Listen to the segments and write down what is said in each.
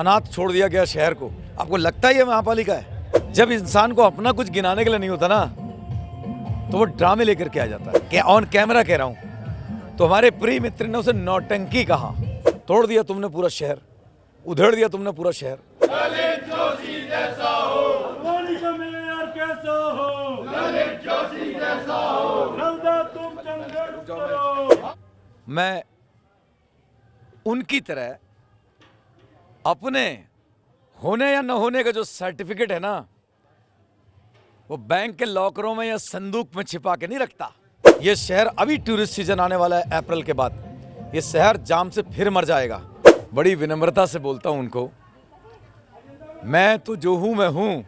अनाथ छोड़ दिया गया शहर को। आपको लगता है ये महापालिका है? जब इंसान को अपना कुछ गिनाने के लिए नहीं होता ना, तो वो ड्रामे लेकर के आ जाता है। क्या ऑन कैमरा कह रहा हूं। तो हमारे प्रिय मित्र ने उसे नौटंकी कहा। तोड़ दिया तुमने पूरा शहर, उधेड़ दिया तुमने पूरा शहर। ललित जोशी जैसा हो, अडवाणी का मेयर कैसा हो, ललित जोशी जैसा हो, रौदा तुम संघर्ष करो। मैं उनकी तरह अपने होने या न होने का जो सर्टिफिकेट है ना, वो बैंक के लॉकरों में या संदूक में छिपा के नहीं रखता। ये शहर अभी टूरिस्ट सीजन आने वाला है अप्रैल के बाद, ये शहर जाम से फिर मर जाएगा। बड़ी विनम्रता से बोलता हूं उनको, मैं तो जो हूं मैं हूं,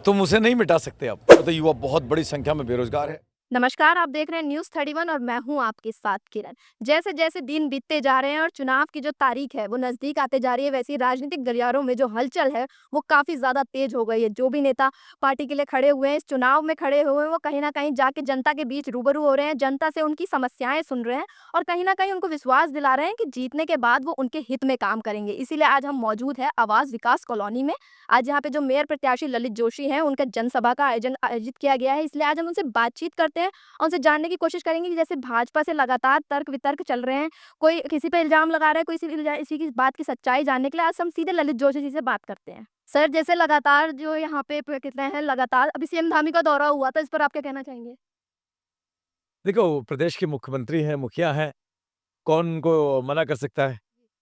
तुम उसे नहीं मिटा सकते। अब तो युवा बहुत बड़ी संख्या में बेरोजगार है। नमस्कार, आप देख रहे हैं न्यूज़ 31 और मैं हूं आपके साथ किरण। जैसे जैसे दिन बीतते जा रहे हैं और चुनाव की जो तारीख है वो नज़दीक आते जा रही है, वैसे ही राजनीतिक गलियारों में जो हलचल है वो काफ़ी ज़्यादा तेज हो गई है। जो भी नेता पार्टी के लिए खड़े हुए हैं, इस चुनाव में खड़े हुए हैं, वो कहीं ना कहीं जाके जनता के बीच रूबरू हो रहे हैं, जनता से उनकी समस्याएं सुन रहे हैं और कहीं ना कहीं उनको विश्वास दिला रहे हैं कि जीतने के बाद वो उनके हित में काम करेंगे। इसीलिए आज हम मौजूद है आवास विकास कॉलोनी में। आज यहाँ पे जो मेयर प्रत्याशी ललित जोशी हैं, उनका जनसभा का आयोजन आयोजित किया गया है। इसलिए आज हम उनसे बातचीत करते हैं और उनसे जानने की कोशिश करेंगे कि जैसे भाजपा से लगातार तर्क वितर्क चल रहे हैं, कोई किसी पे इल्जाम लगा रहा है, कोई इसी की बात की सच्चाई जानने के लिए आज हम सीधे ललित जोशी जी से बात करते हैं। सर, जैसे लगातार जो यहाँ पे कहते हैं लगातार अभी सीएम धामी का दौरा हुआ था, इस पर आप क्या कहना चाहेंगे? देखो, प्रदेश के मुख्यमंत्री हैं, मुखिया हैं, कौन उनको मना कर सकता है?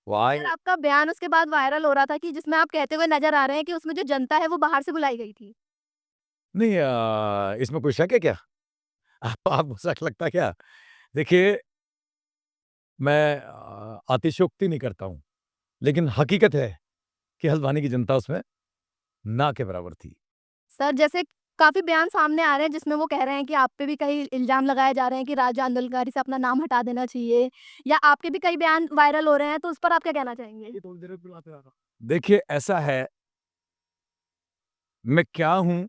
वो सर, आएंगे। आपका बयान उसके बाद वायरल हो रहा था कि जिसमें आप कहते हुए नजर आ रहे हैं कि उसमें जो जनता है वो बाहर से बुलाई गई थी। नहीं, इसमें कोई शक है क्या? आपको शक लगता है क्या? देखिए, मैं अतिशयोक्ति नहीं करता हूँ, लेकिन हकीकत है कि हल्द्वानी की जनता उसमें ना के बराबर थी। सर, जैसे काफ़ी बयान सामने आ रहे हैं जिसमें वो कह रहे हैं कि आप पे भी कई इल्ज़ाम लगाए जा रहे हैं कि राज्य आंदोलनकारी से अपना नाम हटा देना चाहिए या आपके भी कई बयान वायरल हो रहे हैं, तो उस पर आप क्या कहना चाहेंगे? देखिए, ऐसा है, मैं क्या हूँ,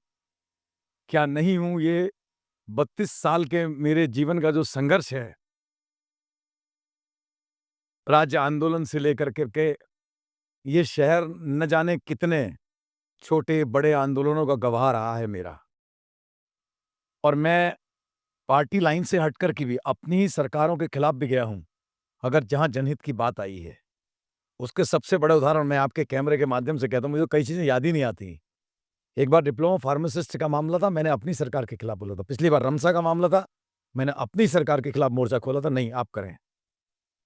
क्या नहीं हूँ, ये 32 साल के मेरे जीवन का जो संघर्ष है, राज्य आंदोलन से लेकर के ये शहर न जाने कितने छोटे-बड़े आंदोलनों का गवाह रहा है मेरा। और मैं पार्टी लाइन से हटकर के भी अपनी ही सरकारों के खिलाफ भी गया हूँ, अगर जहाँ जनहित की बात आई है। उसके सबसे बड़े उदाहरण मैं आपके कैमरे के माध्यम से कहता हूँ, मुझे कई चीज़ें याद ही नहीं आती। एक बार डिप्लोमा फार्मासिस्ट का मामला था, मैंने अपनी सरकार के खिलाफ बोला था। पिछली बार रमसा का मामला था, मैंने अपनी सरकार के खिलाफ मोर्चा खोला था, नहीं आप करें।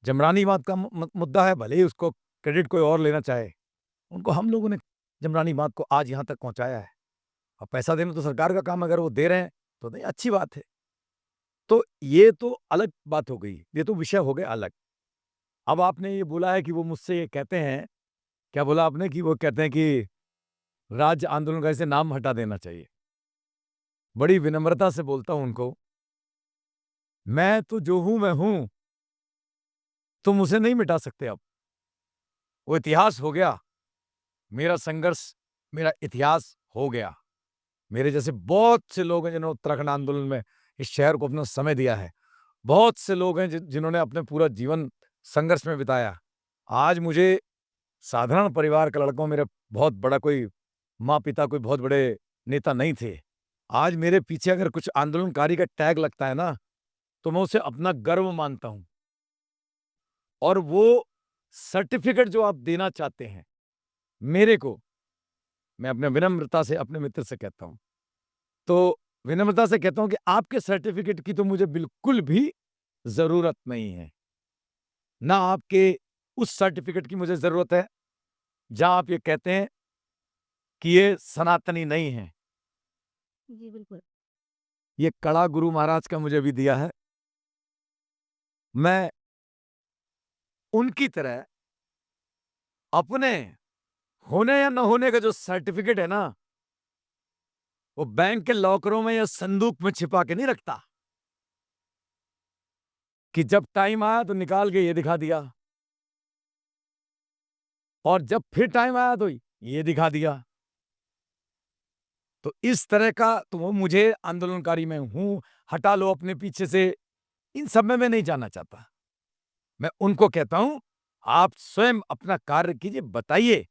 जमरानीवाद का मुद्दा है, भले ही उसको क्रेडिट कोई और लेना चाहे, उनको हम लोगों ने जमरानीवाद को आज यहाँ तक पहुँचाया है। अब पैसा देना तो सरकार का काम, अगर वो दे रहे हैं तो नहीं, अच्छी बात है। तो ये तो अलग बात हो गई, ये तो विषय हो गया अलग। अब आपने ये बोला है कि वो मुझसे ये कहते हैं, क्या बोला आपने कि वो कहते हैं कि राज्य आंदोलन से नाम हटा देना चाहिए। बड़ी विनम्रता से बोलता हूं उनको, मैं तो जो हूं मैं हूं, तुम उसे नहीं मिटा सकते। अब वो इतिहास हो गया, मेरा संघर्ष, मेरा इतिहास हो गया। मेरे जैसे बहुत से लोग हैं जिन्होंने उत्तराखंड आंदोलन में इस शहर को अपना समय दिया है। बहुत से लोग हैं जिन्होंने अपने पूरा जीवन संघर्ष में बिताया। आज मुझे साधारण परिवार का लड़का हूं, मेरे बहुत बड़ा कोई माँ-पिता कोई बहुत बड़े नेता नहीं थे। आज मेरे पीछे अगर कुछ आंदोलनकारी का टैग लगता है ना, तो मैं उसे अपना गर्व मानता हूं। और वो सर्टिफिकेट जो आप देना चाहते हैं मेरे को, मैं अपने विनम्रता से अपने मित्र से कहता हूं, तो विनम्रता से कहता हूं कि आपके सर्टिफिकेट की तो मुझे बिल्कुल भी जरूरत नहीं है। ना आपके उस सर्टिफिकेट की मुझे जरूरत है जहां आप ये कहते हैं कि ये सनातनी नहीं है। जी, बिल्कुल। ये कड़ा गुरु महाराज का मुझे भी दिया है। मैं उनकी तरह अपने होने या न होने का जो सर्टिफिकेट है ना, वो बैंक के लॉकरों में या संदूक में छिपा के नहीं रखता कि जब टाइम आया तो निकाल के ये दिखा दिया और जब फिर टाइम आया तो ये दिखा दिया। तो इस तरह का तो वो मुझे आंदोलनकारी में हूं, हटा लो अपने पीछे से, इन सब में मैं नहीं जाना चाहता। मैं उनको कहता हूं, आप स्वयं अपना कार्य कीजिए, बताइए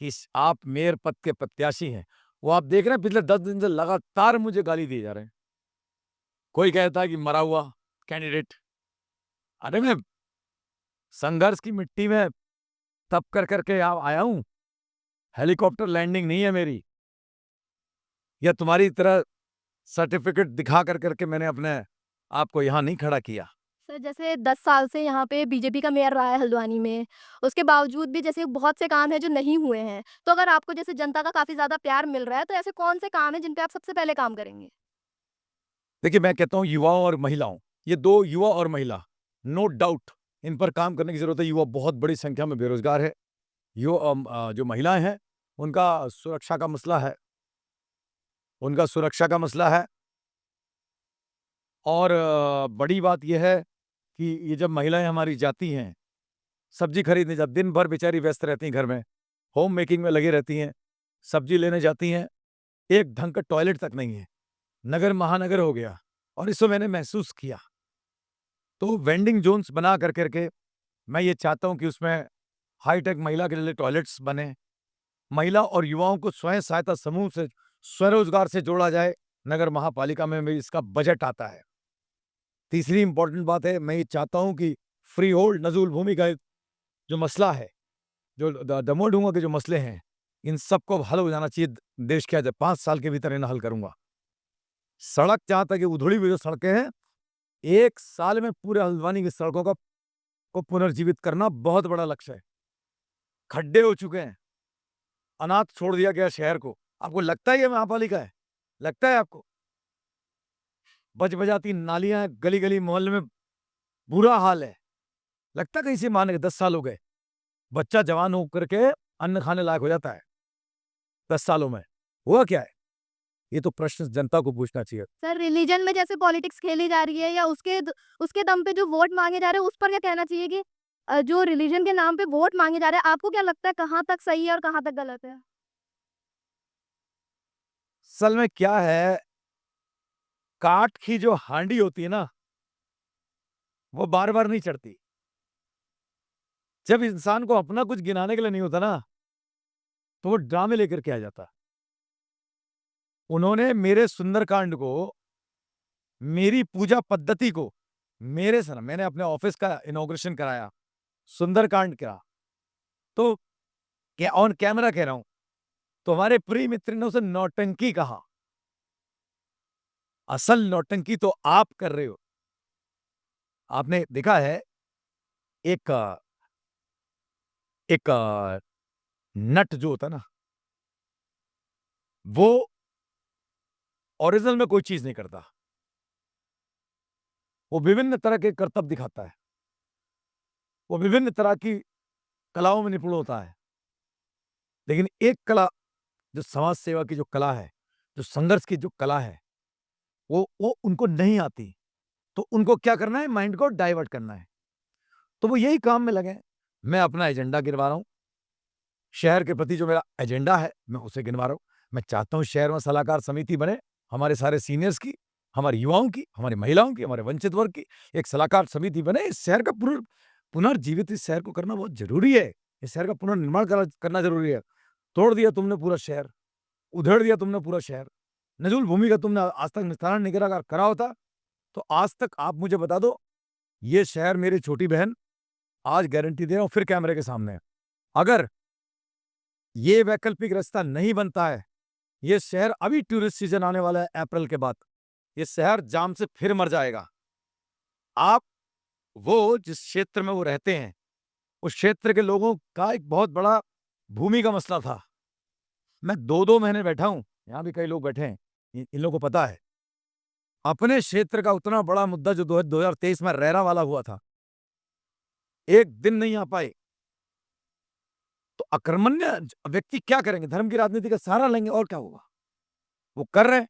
कि आप मेयर पद के प्रत्याशी हैं। वो आप देख रहे हैं पिछले 10 दिन से लगातार मुझे गाली दिए जा रहे हैं। कोई कहता है कि मरा हुआ कैंडिडेट। अरे मैं संघर्ष की मिट्टी में तप कर के आया हूं। हेलीकॉप्टर लैंडिंग नहीं है मेरी, या तुम्हारी तरह सर्टिफिकेट दिखा करके मैंने अपने आप को यहाँ नहीं खड़ा किया। सर जैसे 10 साल से यहाँ पे बीजेपी का मेयर रहा है हल्द्वानी में, उसके बावजूद भी जैसे बहुत से काम हैं जो नहीं हुए हैं। तो अगर आपको जैसे जनता का काफ़ी ज़्यादा प्यार मिल रहा है, तो ऐसे कौन से काम हैं जिन पे आप सबसे पहले काम करेंगे? देखिए, मैं कहता हूँ युवाओं और महिलाओं, ये 2 युवा और महिला, नो डाउट इन पर काम करने की ज़रूरत है। युवा बहुत बड़ी संख्या में बेरोज़गार है। जो महिलाएँ हैं, उनका सुरक्षा का मसला है, उनका सुरक्षा का मसला है। और बड़ी बात ये है कि ये जब महिलाएँ हमारी जाती हैं, सब्ज़ी खरीदने जाती, दिन भर बेचारी व्यस्त रहती हैं घर में, होम मेकिंग में लगी रहती हैं, सब्ज़ी लेने जाती हैं, एक ढंग का टॉयलेट तक नहीं है। नगर महानगर हो गया और इसको मैंने महसूस किया। तो वेंडिंग ज़ोन्स बना कर के मैं ये चाहता हूँ कि उसमें हाईटेक महिला के लिए टॉयलेट्स बने। महिला और युवाओं को स्वयं सहायता समूह से स्वरोजगार से जोड़ा जाए। नगर महापालिका में भी इसका बजट आता है। तीसरी इम्पोर्टेंट बात है, मैं ये चाहता हूँ कि फ्री होल्ड नज़ुल भूमि का जो मसला है, जो दमोह-डूंगर के जो मसले हैं, इन सबको हल हो जाना चाहिए देश के। आज 5 साल के भीतर इन्हें हल करूँगा। सड़क जहाँ तक ये उधड़ी हुई जो सड़कें हैं, 1 साल में पूरे हल्द्वानी की सड़कों को पुनर्जीवित करना बहुत बड़ा लक्ष्य है। खड्डे हो चुके हैं, अनाथ छोड़ दिया गया शहर को। आपको लगता है ये महापालिका है? लगता है आपको? बज-बजाती नालियाँ, गली-गली मोहल्ले में बुरा हाल है। लगता है कहीं से मानेगा? 10 साल हो गए। बच्चा जवान होकर के अन्न खाने लायक हो जाता है 10 सालों में। हुआ क्या है? ये तो प्रश्न जनता को पूछना चाहिए। सर रिलीजन में जैसे पॉलिटिक्स खेली जा रही है या उसके दम पे जो वोट माँगे जा रहे हैं, उस पर क्या कहना चाहिए कि जो रिलीजन के नाम पे वोट माँगे जा रहे हैं, आपको क्या लगता है कहाँ तक सही है और कहाँ तक गलत है? असल में क्या है, काठ की जो हांडी होती है ना, वो बार-बार नहीं चढ़ती। जब इंसान को अपना कुछ गिनाने के लिए नहीं होता ना, तो वो ड्रामे लेकर के आ जाता है। उन्होंने मेरे सुंदरकांड को, मेरी पूजा पद्धति को, मैंने अपने ऑफिस का इनॉग्रेशन कराया, सुंदरकांड करा, तो क्या ऑन कैमरा कह रहा हूं, तो हमारे प्रिय मित्र ने उसे नौटंकी कहा। असल नौटंकी तो आप कर रहे हो। आपने देखा है एक एक नट जो होता है ना, वो ओरिजिनल में कोई चीज नहीं करता। वो विभिन्न तरह के करतब दिखाता है, वो विभिन्न तरह की कलाओं में निपुण होता है। लेकिन एक कला, जो समाज सेवा की जो कला है, जो संघर्ष की जो कला है, वो उनको नहीं आती। तो उनको क्या करना है? माइंड को डाइवर्ट करना है। तो वो यही काम में लगे हैं। मैं अपना एजेंडा गिनवा रहा हूँ। शहर के प्रति जो मेरा एजेंडा है, मैं उसे गिनवा रहा हूँ। मैं चाहता हूँ शहर में सलाहकार समिति बने, हमारे सारे सीनियर्स की, हमारे युवाओं की, हमारी महिलाओं की, हमारे वंचित वर्ग की एक सलाहकार समिति बने। इस शहर का पुनर्जीवित इस शहर को करना बहुत ज़रूरी है। इस शहर का पुनर्निर्माण करना ज़रूरी है। तोड़ दिया तुमने पूरा शहर, उधेड़ दिया तुमने पूरा शहर। नज़ुल भूमि का तुमने आज तक निस्तारण नहीं करा होता, तो आज तक आप मुझे बता दो, ये शहर मेरी छोटी बहन आज गारंटी दे रहा हूँ फिर कैमरे के सामने, अगर ये वैकल्पिक रास्ता नहीं बनता है, ये शहर, अभी टूरिस्ट सीजन आने वाला है अप्रैल के बाद, ये शहर जाम से फिर मर जाएगा। आप, वो जिस क्षेत्र में वो रहते हैं, उस क्षेत्र के लोगों का एक बहुत बड़ा भूमि का मसला था। मैं 2-2 महीने बैठा हूं, यहां भी कई लोग बैठे हैं, इन लोगों को पता है। अपने क्षेत्र का उतना बड़ा मुद्दा जो 2023 में रेरा वाला हुआ था, एक दिन नहीं आ पाए। तो अकर्मण्य व्यक्ति क्या करेंगे? धर्म की राजनीति का सहारा लेंगे और क्या होगा? वो कर रहे हैं।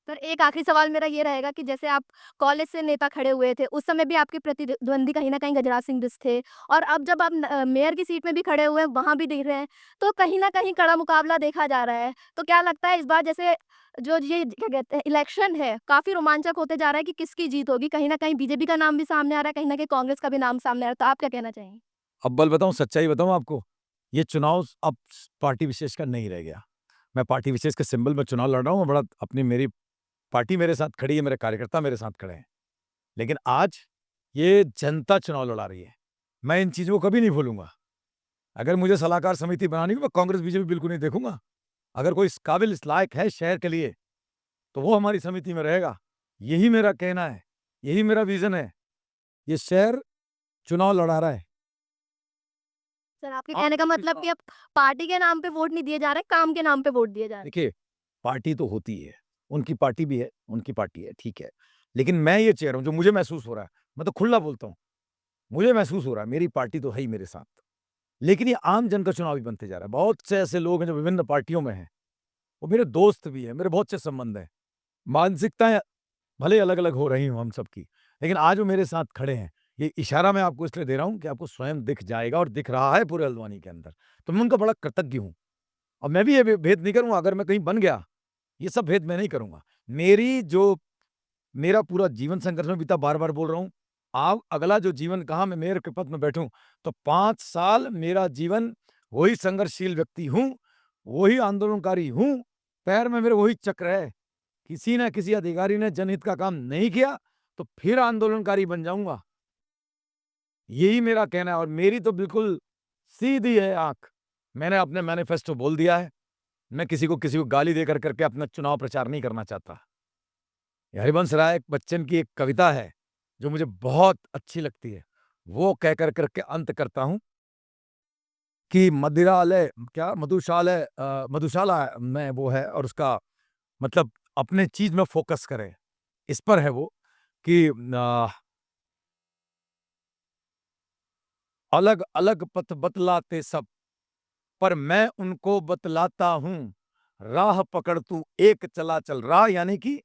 सर एक आखिरी सवाल मेरा ये रहेगा कि जैसे आप कॉलेज से नेता खड़े हुए थे, उस समय भी आपके प्रतिद्वंदी कहीं न कहीं गजराज सिंह बिष्ट थे और अब जब आप मेयर की सीट में भी खड़े हुए हैं, वहाँ भी दिख रहे हैं, तो कहीं न कहीं कड़ा मुकाबला देखा जा रहा है। तो क्या लगता है इस बार जैसे जो ये क्या कहते हैं इलेक्शन है, काफ़ी रोमांचक होते जा रहा है कि किसकी जीत होगी? कहीं न कहीं बीजेपी का नाम भी सामने आ रहा है, कहीं न कहीं कांग्रेस का भी नाम सामने आ रहा है, तो आप क्या कहना चाहेंगे? अब बल बताऊं, सच्चाई बताऊं आपको, ये चुनाव अब पार्टी विशेष का नहीं रह गया। मैं पार्टी विशेष के सिंबल में चुनाव लड़ रहा हूँ, बड़ा अपनी मेरी पार्टी मेरे साथ खड़ी है, मेरे कार्यकर्ता मेरे साथ खड़े हैं। लेकिन आज ये जनता चुनाव लड़ा रही है। मैं इन चीज़ों को कभी नहीं भूलूंगा। अगर मुझे सलाहकार समिति बनानी हो, मैं कांग्रेस बीजेपी बिल्कुल नहीं देखूंगा। अगर कोई इस काबिल इस लायक है शहर के लिए, तो वो हमारी समिति में रहेगा। यही मेरा कहना है, यही मेरा विजन है। ये शहर चुनाव लड़ा रहा है। सर आपके आप कहने का किस मतलब का- कि अब पार्टी के नाम पे वोट नहीं दिए जा रहे, काम के नाम पे वोट दिए जा रहे। देखिए, पार्टी तो होती है, उनकी पार्टी भी है, उनकी पार्टी है, ठीक है। लेकिन मैं ये चाह रहा हूँ, जो मुझे महसूस हो रहा है, मैं तो खुला बोलता हूँ, मुझे महसूस हो रहा है मेरी पार्टी तो है ही मेरे साथ। लेकिन ये आम जन का चुनाव भी बनते जा रहा है। बहुत से ऐसे लोग हैं जो विभिन्न पार्टियों में हैं, वो मेरे दोस्त भी हैं, मेरे बहुत से संबंध हैं। मानसिकताएं भले अलग अलग हो रही हूँ हम सबकी, लेकिन आज वो मेरे साथ खड़े हैं। ये इशारा मैं आपको इसलिए दे रहा हूँ कि आपको स्वयं दिख जाएगा, और दिख रहा है पूरे हल्द्वानी के अंदर। तो मैं उनका बड़ा कृतज्ञ हूँ, और मैं भी ये भेद नहीं करूँगा। अगर मैं कहीं बन गया, ये सब भेद मैं नहीं करूँगा। मेरा पूरा जीवन संघर्ष में बीता, बार बार बोल रहा हूँ। आप अगला जो जीवन कहाँ मैं मेयर के पद में बैठूं, तो 5 साल मेरा जीवन वही संघर्षशील व्यक्ति हूँ, वही आंदोलनकारी हूँ, पैर में मेरे वही चक्र है। किसी न किसी अधिकारी ने जनहित का काम नहीं किया तो फिर आंदोलनकारी बन जाऊंगा। यही मेरा कहना है, और मेरी तो बिल्कुल सीधी है आंख। मैंने अपने मैनिफेस्टो बोल दिया है। मैं किसी को गाली देकर करके अपना चुनाव प्रचार नहीं करना चाहता। हरिवंश राय बच्चन की एक कविता है जो मुझे बहुत अच्छी लगती है। वो कह कर करके अंत करता हूं कि मदिरालय क्या मधुशालय मधुशाला में वो है, और उसका मतलब अपने चीज में फोकस करे। इस पर है वो कि अलग अलग पथ बतलाते सब, पर मैं उनको बतलाता हूं, राह पकड़ तू एक चला चल। राह यानी कि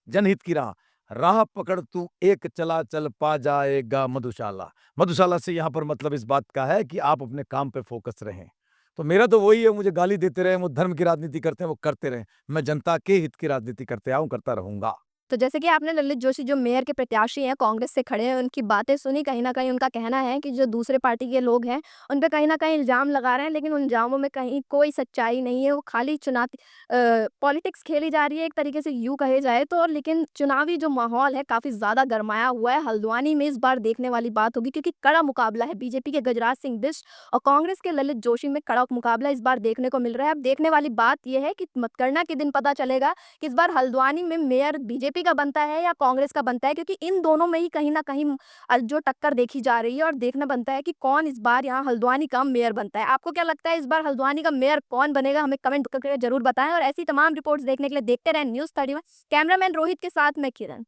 जनहित की राह। राह पकड़ तू एक चला चल, पा जाएगा मधुशाला। मधुशाला से यहाँ पर मतलब इस बात का है कि आप अपने काम पे फोकस रहें। तो मेरा तो वही है, मुझे गाली देते रहे, वो धर्म की राजनीति करते हैं, वो करते रहे। मैं जनता के हित की राजनीति करते आऊं, करता रहूंगा। तो जैसे कि आपने ललित जोशी जो मेयर के प्रत्याशी हैं, कांग्रेस से खड़े हैं, उनकी बातें सुनी। कहीं न कहीं उनका कहना है कि जो दूसरे पार्टी के लोग हैं, उन पे कहीं न कहीं इल्ज़ाम लगा रहे हैं, लेकिन उन इल्ज़ामों में कहीं कोई सच्चाई नहीं है। वो खाली पॉलिटिक्स खेली जा रही है एक तरीके से यूँ कहे जाए तो। लेकिन चुनावी जो माहौल है काफ़ी ज़्यादा गरमाया हुआ है। हल्द्वानी में इस बार देखने वाली बात होगी, क्योंकि कड़ा मुकाबला है। बीजेपी के गजराज सिंह बिष्ट और कांग्रेस के ललित जोशी में कड़ा मुकाबला इस बार देखने को मिल रहा है। अब देखने वाली बात ये है कि मतगणना के दिन पता चलेगा कि इस बार हल्द्वानी में मेयर बीजेपी का बनता है या कांग्रेस का बनता है, क्योंकि इन दोनों में ही कहीं न कहीं जो टक्कर देखी जा रही है, और देखना बनता है कि कौन इस बार यहाँ हल्द्वानी का मेयर बनता है। आपको क्या लगता है इस बार हल्द्वानी का मेयर कौन बनेगा? हमें कमेंट करके ज़रूर बताएँ, और ऐसी तमाम रिपोर्ट्स देखने के लिए देखते रहें न्यूज़ 31। कैमरामैन रोहित के साथ मैं किरण।